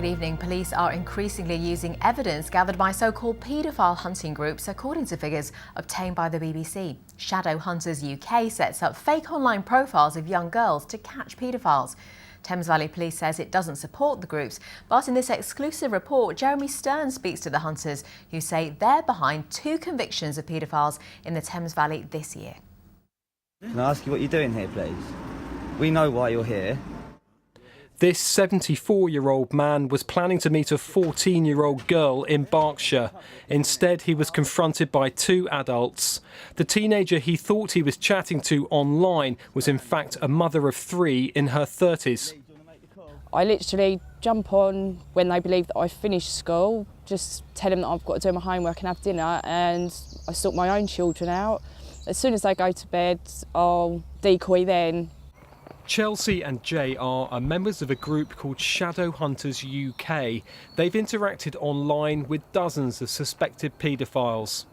Good evening. Police are increasingly using evidence gathered by so-called paedophile hunting groups, according to figures obtained by the BBC. Shadow Hunters UK sets up fake online profiles of young girls to catch paedophiles. Thames Valley Police says it doesn't support the groups, but in this exclusive report, Jeremy Stern speaks to the hunters, who say they're behind 2 convictions of paedophiles in the Thames Valley this year. Can I ask you what you're doing here, please? We know why you're here. This 74-year-old man was planning to meet a 14-year-old girl in Berkshire. Instead, he was confronted by 2 adults. The teenager he thought he was chatting to online was in fact a mother of 3 in her 30s. I literally jump on when they believe that I've finished school, just tell them that I've got to do my homework and have dinner, and I sort my own children out. As soon as they go to bed, I'll decoy then. Chelsea and JR are members of a group called Shadow Hunters UK. They've interacted online with dozens of suspected paedophiles.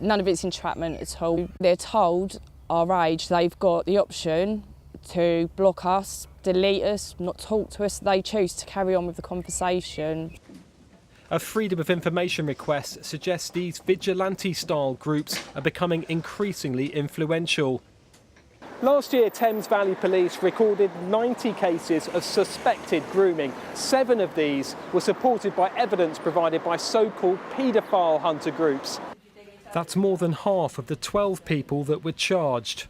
None of it's entrapment at all. They're told our age they've got the option to block us, delete us, not talk to us. They choose to carry on with the conversation. A Freedom of Information request suggests these vigilante-style groups are becoming increasingly influential. Last year, Thames Valley Police recorded 90 cases of suspected grooming. 7 of these were supported by evidence provided by so-called paedophile hunter groups. That's more than half of the 12 people that were charged.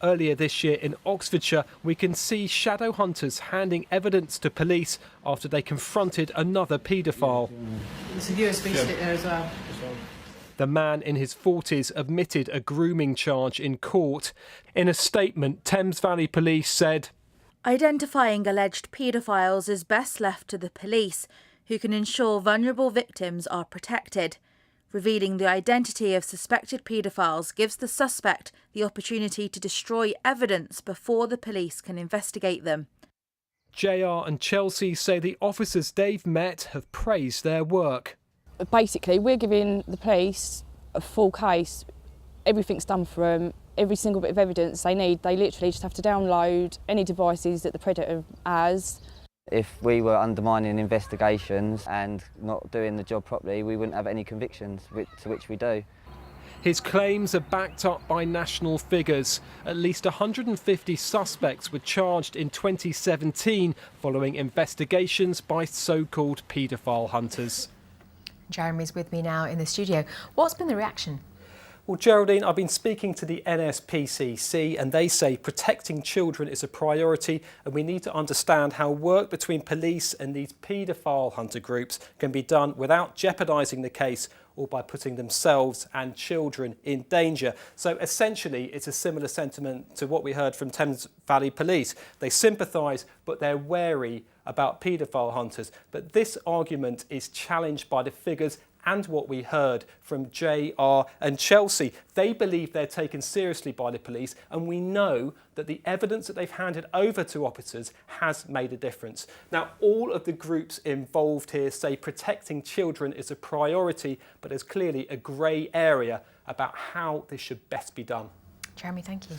Earlier this year in Oxfordshire, we can see shadow hunters handing evidence to police after they confronted another paedophile. There's a USB stick there as well. The man in his 40s admitted a grooming charge in court. In a statement, Thames Valley Police said, "Identifying alleged paedophiles is best left to the police, who can ensure vulnerable victims are protected. Revealing the identity of suspected paedophiles gives the suspect the opportunity to destroy evidence before the police can investigate them." JR and Chelsea say the officers they've met have praised their work. Basically, we're giving the police a full case. Everything's done for them. Every single bit of evidence they need, they literally just have to download any devices that the predator has. If we were undermining investigations and not doing the job properly, we wouldn't have any convictions, to which we do. His claims are backed up by national figures. At least 150 suspects were charged in 2017 following investigations by so-called paedophile hunters. Jeremy's with me now in the studio. What's been the reaction? Well, Geraldine, I've been speaking to the NSPCC and they say protecting children is a priority and we need to understand how work between police and these paedophile hunter groups can be done without jeopardising the case or by putting themselves and children in danger. So essentially, it's a similar sentiment to what we heard from Thames Valley Police. They sympathise, but they're wary about paedophile hunters. But this argument is challenged by the figures and what we heard from JR and Chelsea. They believe they're taken seriously by the police, and we know that the evidence that they've handed over to officers has made a difference. Now, all of the groups involved here say protecting children is a priority, but there's clearly a grey area about how this should best be done. Jeremy, thank you.